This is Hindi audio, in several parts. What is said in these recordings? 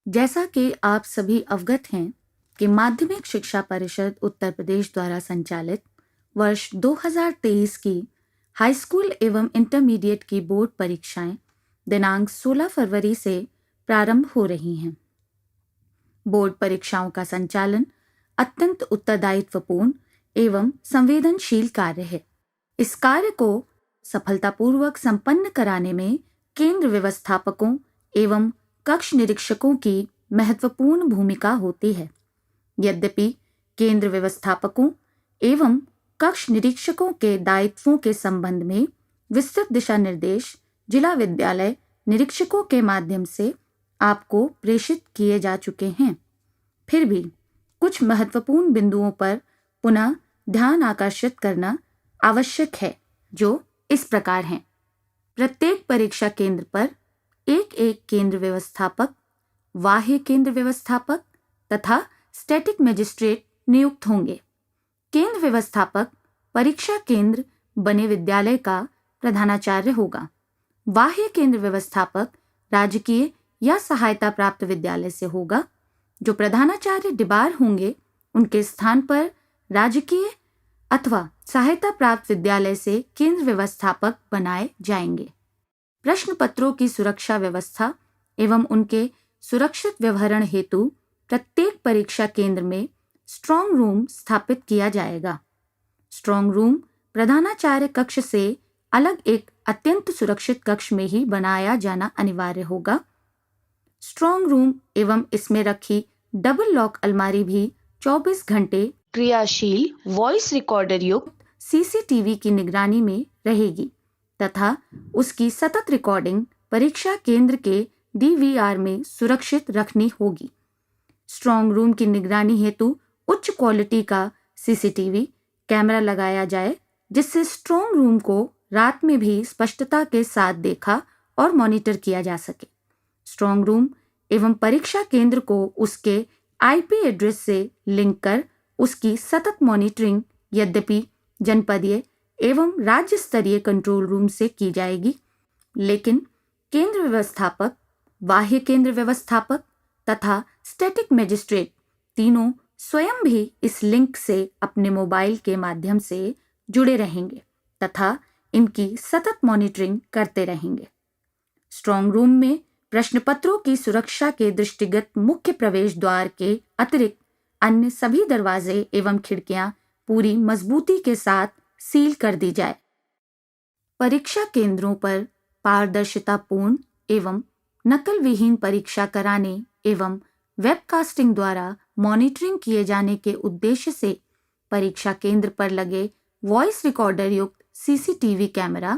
जैसा कि आप सभी अवगत हैं कि माध्यमिक शिक्षा परिषद उत्तर प्रदेश द्वारा संचालित वर्ष 2023 की हाई स्कूल एवं इंटरमीडिएट की बोर्ड परीक्षाएं दिनांक 16 फरवरी से प्रारंभ हो रही हैं। बोर्ड परीक्षाओं का संचालन अत्यंत उत्तरदायित्वपूर्ण एवं संवेदनशील कार्य है। इस कार्य को सफलतापूर्वक संपन्न कराने में केंद्र व्यवस्थापकों एवं कक्ष निरीक्षकों की महत्वपूर्ण भूमिका होती है। यद्यपि केंद्र व्यवस्थापकों एवं कक्ष निरीक्षकों के दायित्वों के संबंध में विस्तृत दिशा निर्देश जिला विद्यालय निरीक्षकों के माध्यम से आपको प्रेषित किए जा चुके हैं, फिर भी कुछ महत्वपूर्ण बिंदुओं पर पुनः ध्यान आकर्षित करना आवश्यक है, जो इस प्रकार हैं। प्रत्येक परीक्षा केंद्र पर एक एक केंद्र व्यवस्थापक, बाह्य केंद्र व्यवस्थापक तथा स्टैटिक मजिस्ट्रेट नियुक्त होंगे। केंद्र व्यवस्थापक परीक्षा केंद्र बने विद्यालय का प्रधानाचार्य होगा। बाह्य केंद्र व्यवस्थापक राजकीय या सहायता प्राप्त विद्यालय से होगा। जो प्रधानाचार्य डिबार होंगे उनके स्थान पर राजकीय अथवा सहायता प्राप्त विद्यालय से केंद्र व्यवस्थापक बनाए जाएंगे। प्रश्न पत्रों की सुरक्षा व्यवस्था एवं उनके सुरक्षित व्यवहरण हेतु प्रत्येक परीक्षा केंद्र में स्ट्रांग रूम स्थापित किया जाएगा। स्ट्रांग रूम प्रधानाचार्य कक्ष से अलग एक अत्यंत सुरक्षित कक्ष में ही बनाया जाना अनिवार्य होगा। स्ट्रांग रूम एवं इसमें रखी डबल लॉक अलमारी भी 24 घंटे क्रियाशील वॉइस रिकॉर्डर युक्त सीसीटीवी की निगरानी में रहेगी तथा उसकी सतत रिकॉर्डिंग परीक्षा केंद्र के डीवीआर में सुरक्षित रखनी होगी। स्ट्रांग रूम की निगरानी हेतु उच्च क्वालिटी का सीसीटीवी कैमरा लगाया जाए, जिससे स्ट्रांग रूम को रात में भी स्पष्टता के साथ देखा और मॉनिटर किया जा सके। स्ट्रांग रूम एवं परीक्षा केंद्र को उसके आईपी एड्रेस से लिंक कर उसकी सतत मॉनिटरिंग यद्यपि जनपदीय एवं राज्य स्तरीय कंट्रोल रूम से की जाएगी, लेकिन केंद्र व्यवस्थापक, बाह्य केंद्र व्यवस्थापक तथा स्टैटिक मजिस्ट्रेट तीनों स्वयं भी इस लिंक से अपने मोबाइल के माध्यम से जुड़े रहेंगे तथा इनकी सतत मॉनिटरिंग करते रहेंगे। स्ट्रांग रूम में प्रश्न पत्रों की सुरक्षा के दृष्टिगत मुख्य प्रवेश द्वार के अतिरिक्त अन्य सभी दरवाजे एवं खिड़कियां पूरी मजबूती के साथ सील कर दी जाए। परीक्षा केंद्रों पर पारदर्शितापूर्ण एवं नकल विहीन परीक्षा कराने एवं वेबकास्टिंग द्वारा मॉनिटरिंग किए जाने के उद्देश्य से परीक्षा केंद्र पर लगे वॉइस रिकॉर्डर युक्त CCTV camera,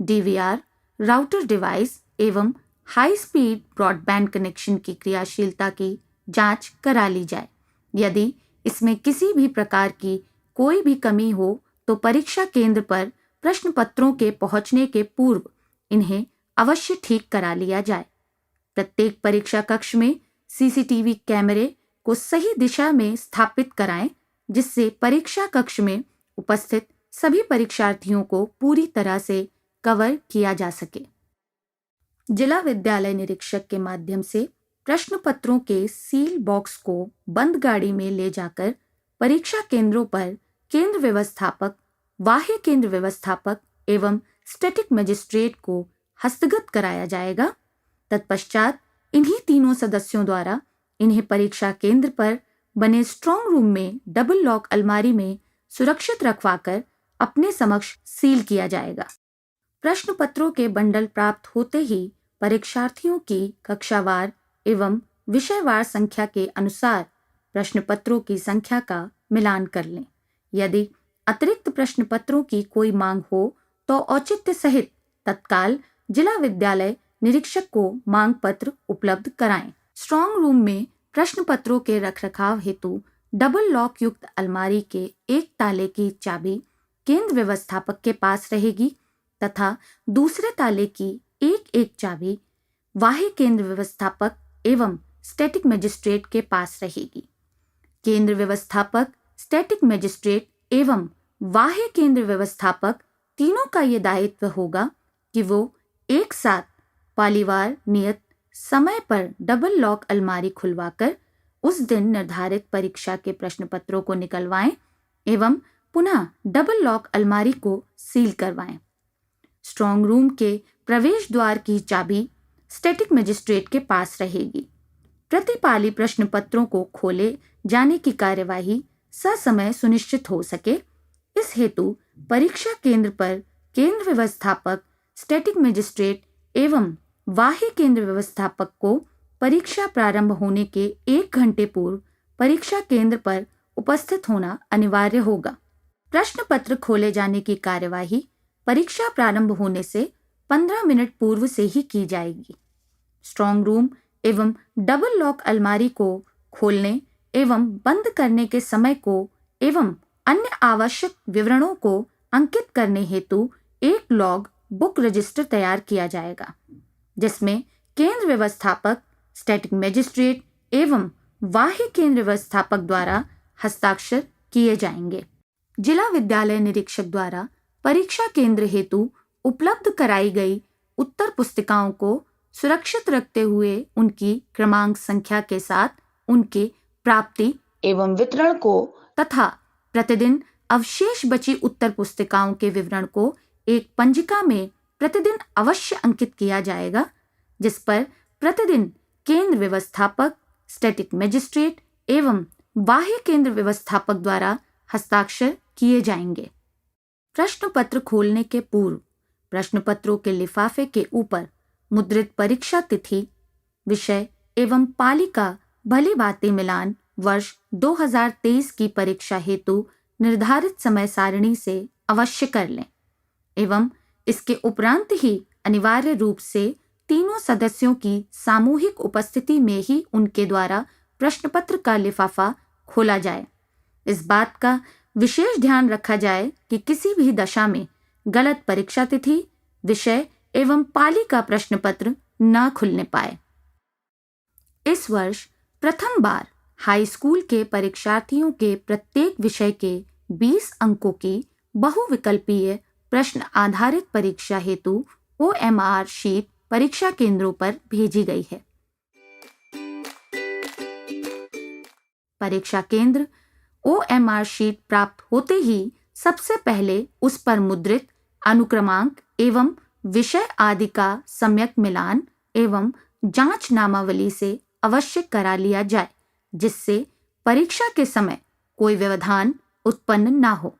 DVR, router device एवं हाई स्पीड ब्रॉडबैंड कनेक्शन की क्रियाशीलता की जांच करा ली जाए। यदि इसमें किसी भी प्रकार की कोई भी कमी हो तो परीक्षा केंद्र पर प्रश्न पत्रों के पहुंचने के पूर्व इन्हें अवश्य ठीक करा लिया जाए। प्रत्येक परीक्षा कक्ष में सीसीटीवी कैमरे को सही दिशा में स्थापित कराएं, जिससे परीक्षा कक्ष में उपस्थित सभी परीक्षार्थियों को पूरी तरह से कवर किया जा सके। जिला विद्यालय निरीक्षक के माध्यम से प्रश्न पत्रों के सील बॉक्स को बंद गाड़ी में ले जाकर परीक्षा केंद्रों पर केंद्र व्यवस्थापक, बाह्य केंद्र व्यवस्थापक एवं स्टैटिक मजिस्ट्रेट को हस्तगत कराया जाएगा। तत्पश्चात इन्हीं तीनों सदस्यों द्वारा इन्हें परीक्षा केंद्र पर बने स्ट्रांग रूम में डबल लॉक अलमारी में सुरक्षित रखवाकर अपने समक्ष सील किया जाएगा। प्रश्न पत्रों के बंडल प्राप्त होते ही परीक्षार्थियों की कक्षावार एवं विषयवार संख्या के अनुसार प्रश्न पत्रों की संख्या का मिलान कर लें। यदि अतिरिक्त प्रश्न पत्रों की कोई मांग हो तो औचित्य सहित तत्काल जिला विद्यालय निरीक्षक को मांग पत्र उपलब्ध कराएं। स्ट्रांग रूम में प्रश्न पत्रों के रखरखाव हेतु डबल लॉक युक्त अलमारी के एक ताले की चाबी केंद्र व्यवस्थापक के पास रहेगी तथा दूसरे ताले की एक चाबी बाह्य केंद्र व्यवस्थापक एवं स्टैटिक मजिस्ट्रेट के पास रहेगी। केंद्र व्यवस्थापक, स्टैटिक मजिस्ट्रेट एवं बाह्य केंद्र व्यवस्थापक तीनों का ये दायित्व होगा कि वो एक साथ पालीवार नियत समय पर डबल लॉक अलमारी खुलवाकर उस दिन निर्धारित परीक्षा के प्रश्न पत्रों को निकलवाएं एवं पुनः डबल लॉक अलमारी को सील करवाएं। स्ट्रांग रूम के प्रवेश द्वार की चाबी स्टैटिक मजिस्ट्रेट के पास रहेगी। प्रतिपाली प्रश्न पत्रों को खोले जाने की कार्यवाही ससमय सुनिश्चित हो सके, इस हेतु परीक्षा केंद्र पर केंद्र व्यवस्थापक, स्टैटिक मजिस्ट्रेट एवं बाह्य केंद्र व्यवस्थापक को परीक्षा प्रारंभ होने के 1 घंटे पूर्व परीक्षा केंद्र पर उपस्थित होना अनिवार्य होगा। प्रश्न पत्र खोले जाने की कार्यवाही परीक्षा प्रारंभ होने से 15 मिनट पूर्व से ही की जाएगी। स्ट्रांग रूम एवं डबल लॉक अलमारी को खोलने एवं बंद करने के समय को एवं अन्य आवश्यक विवरणों को अंकित करने हेतु एक लॉग बुक रजिस्टर तैयार किया जाएगा, जिसमें केंद्र व्यवस्थापक, स्टैटिक मजिस्ट्रेट एवं बाह्य केंद्र व्यवस्थापक द्वारा हस्ताक्षर किए जाएंगे। जिला विद्यालय निरीक्षक द्वारा परीक्षा केंद्र हेतु उपलब्ध कराई गई उत्तर पुस्तिकाओं को सुरक्षित रखते हुए उनकी क्रमांक संख्या के साथ उनके प्राप्ति एवं वितरण को तथा प्रतिदिन अवशेष बची उत्तर पुस्तिकाओं के विवरण को एक पंजिका में प्रतिदिन अवश्य अंकित किया जाएगा, जिस पर प्रतिदिन केंद्र व्यवस्थापक, स्टैटिक मजिस्ट्रेट एवं बाह्य केंद्र व्यवस्थापक द्वारा हस्ताक्षर किए जाएंगे। प्रश्न पत्र खोलने के पूर्व प्रश्न पत्रों के लिफाफे के ऊपर मुद्रित परीक्षा तिथि, विषय एवं पालिका भली भांति मिलान वर्ष 2023 की परीक्षा हेतु निर्धारित समय सारणी से अवश्य कर लें एवं इसके उपरांत ही अनिवार्य रूप से तीनों सदस्यों की सामूहिक उपस्थिति में ही उनके द्वारा प्रश्न पत्र का लिफाफा खोला जाए। इस बात का विशेष ध्यान रखा जाए कि किसी भी दशा में गलत परीक्षा तिथि, विषय एवं पालिका प्रश्न पत्र न खुलने पाए। इस वर्ष प्रथम बार हाई स्कूल के परीक्षार्थियों के प्रत्येक विषय के 20 अंकों की बहुविकल्पीय प्रश्न आधारित परीक्षा हेतु OMR शीट परीक्षा केंद्रों पर भेजी गई है। परीक्षा केंद्र OMR शीट प्राप्त होते ही सबसे पहले उस पर मुद्रित अनुक्रमांक एवं विषय आदि का सम्यक मिलान एवं जांच नामावली से अवश्य करा लिया जाए, जिससे परीक्षा के समय कोई व्यवधान उत्पन्न ना हो।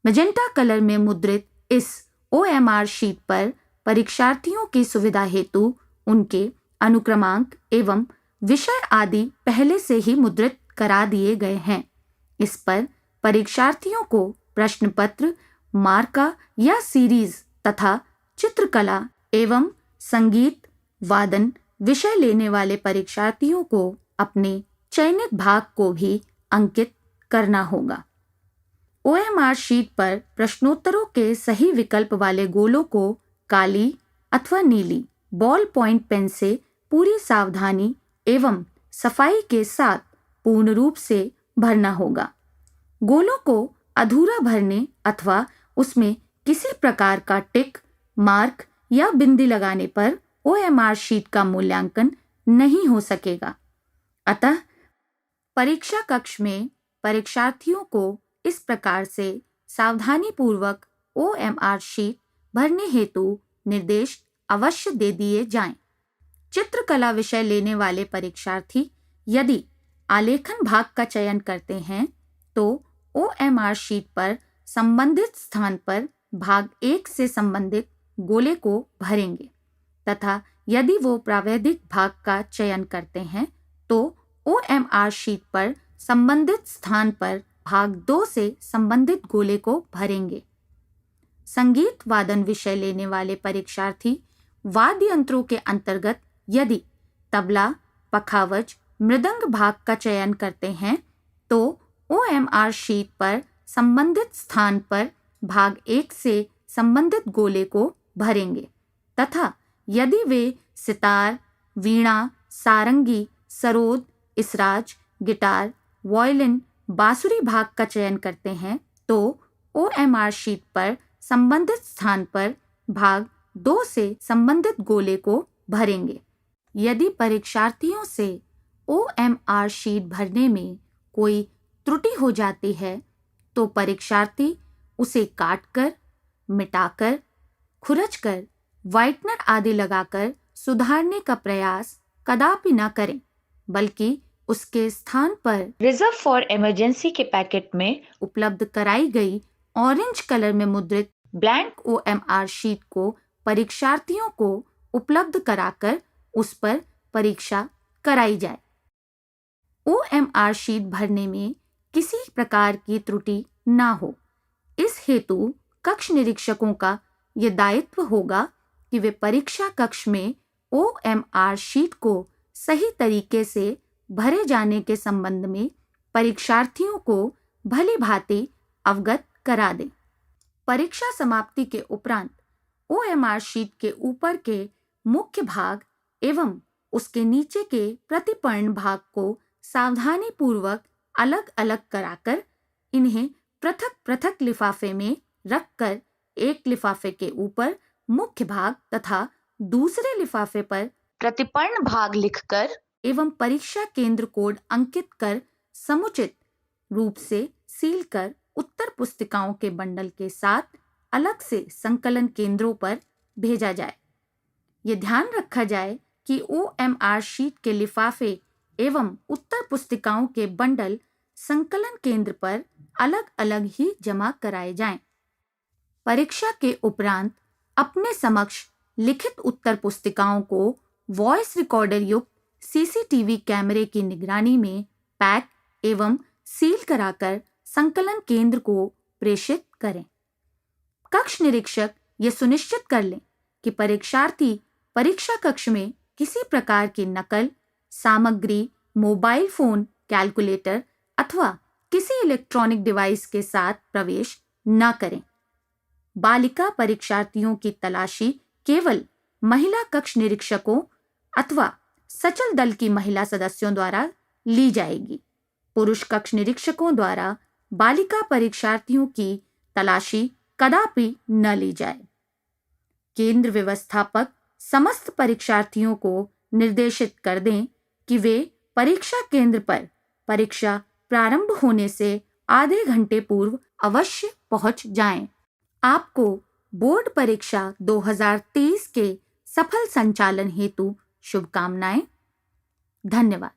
मैजेंटा कलर में मुद्रित इस OMR शीट पर परीक्षार्थियों की सुविधा हेतु उनके अनुक्रमांक एवं विषय आदि पहले से ही मुद्रित करा दिए गए हैं। इस पर परीक्षार्थियों को प्रश्न पत्र, मार्का या सीरीज तथा चित्रकला एवं संगीत वादन विषय लेने वाले परीक्षार्थियों को अपने चयनित भाग को भी अंकित करना होगा। OMR शीट पर प्रश्नोत्तरों के सही विकल्प वाले गोलों को काली अथवा नीली बॉल पॉइंट पेन से पूरी सावधानी एवं सफाई के साथ पूर्ण रूप से भरना होगा। गोलों को अधूरा भरने अथवा उसमें किसी प्रकार का टिक, मार्क या बिंदी लगाने पर OMR शीट का मूल्यांकन नहीं हो सकेगा। अतः परीक्षा कक्ष में परीक्षार्थियों को इस प्रकार से सावधानी पूर्वक OMR शीट भरने हेतु निर्देश अवश्य दे दिए जाएं। चित्रकला विषय लेने वाले परीक्षार्थी यदि आलेखन भाग का चयन करते हैं तो OMR शीट पर संबंधित स्थान पर भाग 1 से संबंधित गोले को भरेंगे तथा यदि वो प्रावैधिक भाग का चयन करते हैं तो OMR शीट पर संबंधित स्थान पर भाग 2 से संबंधित गोले को भरेंगे। संगीत वादन विषय लेने वाले परीक्षार्थी वाद्य यंत्रों के अंतर्गत यदि तबला, पखावज, मृदंग भाग का चयन करते हैं तो OMR शीट पर संबंधित स्थान पर भाग 1 से संबंधित गोले को भरेंगे तथा यदि वे सितार, वीणा, सारंगी, सरोद, इसराज, गिटार, वायलिन, बांसुरी भाग का चयन करते हैं तो OMR शीट पर संबंधित स्थान पर भाग 2 से संबंधित गोले को भरेंगे। यदि परीक्षार्थियों से OMR शीट भरने में कोई त्रुटि हो जाती है तो परीक्षार्थी उसे काटकर, मिटाकर, खुरचकर, व्हाइटनर आदि लगाकर सुधारने का प्रयास कदापि न करें, बल्कि उसके स्थान पर रिजर्व फॉर इमरजेंसी के पैकेट में उपलब्ध कराई गई ऑरेंज कलर में मुद्रित ब्लैंक OMR शीट को परीक्षार्थियों को उपलब्ध कराकर उस पर परीक्षा कराई जाए। OMR शीट भरने में किसी प्रकार की त्रुटि ना हो, इस हेतु कक्ष निरीक्षकों का यह दायित्व होगा कि वे परीक्षा कक्ष में OMR शीट को सही तरीके से भरे जाने के संबंध में परीक्षार्थियों को भली भांति अवगत करा दें। परीक्षा समाप्ति के उपरांत OMR शीट के ऊपर के मुख्य भाग एवं उसके नीचे के प्रतिपर्ण भाग को सावधानी पूर्वक अलग अलग कराकर इन्हें पृथक पृथक लिफाफे में रखकर एक लिफाफे के ऊपर मुख्य भाग तथा दूसरे लिफाफे पर प्रतिपर्ण भाग लिखकर एवं परीक्षा केंद्र कोड अंकित कर समुचित रूप से सील कर उत्तर पुस्तिकाओं के बंडल के साथ अलग से संकलन केंद्रों पर भेजा जाए। ये ध्यान रखा जाए कि OMR शीट के लिफाफे एवं उत्तर पुस्तिकाओं के बंडल संकलन केंद्र पर अलग अलग ही जमा कराए जाएं। परीक्षा के उपरांत अपने समक्ष लिखित उत्तर पुस्तिकाओं को वॉइस रिकॉर्डर युक्त CCTV कैमरे की निगरानी में पैक एवं सील कराकर संकलन केंद्र को प्रेषित करें। कक्ष निरीक्षक ये सुनिश्चित कर लें कि परीक्षार्थी परीक्षा कक्ष में किसी प्रकार की नकल, सामग्री, मोबाइल फोन, कैलकुलेटर अथवा किसी इलेक्ट्रॉनिक डिवाइस के साथ प्रवेश न करें। बालिका परीक्षार्थियों की तलाशी केवल महिला कक्ष निरीक्षकों अथवा सचल दल की महिला सदस्यों द्वारा ली जाएगी। पुरुष कक्ष निरीक्षकों द्वारा बालिका परीक्षार्थियों की तलाशी कदापि न ली जाए। केंद्र व्यवस्थापक समस्त परीक्षार्थियों को निर्देशित कर दें कि वे परीक्षा केंद्र पर परीक्षा प्रारंभ होने से आधे घंटे पूर्व अवश्य पहुंच जाएं। आपको बोर्ड परीक्षा 2023 के सफल संचालन हेतु शुभकामनाएं। धन्यवाद।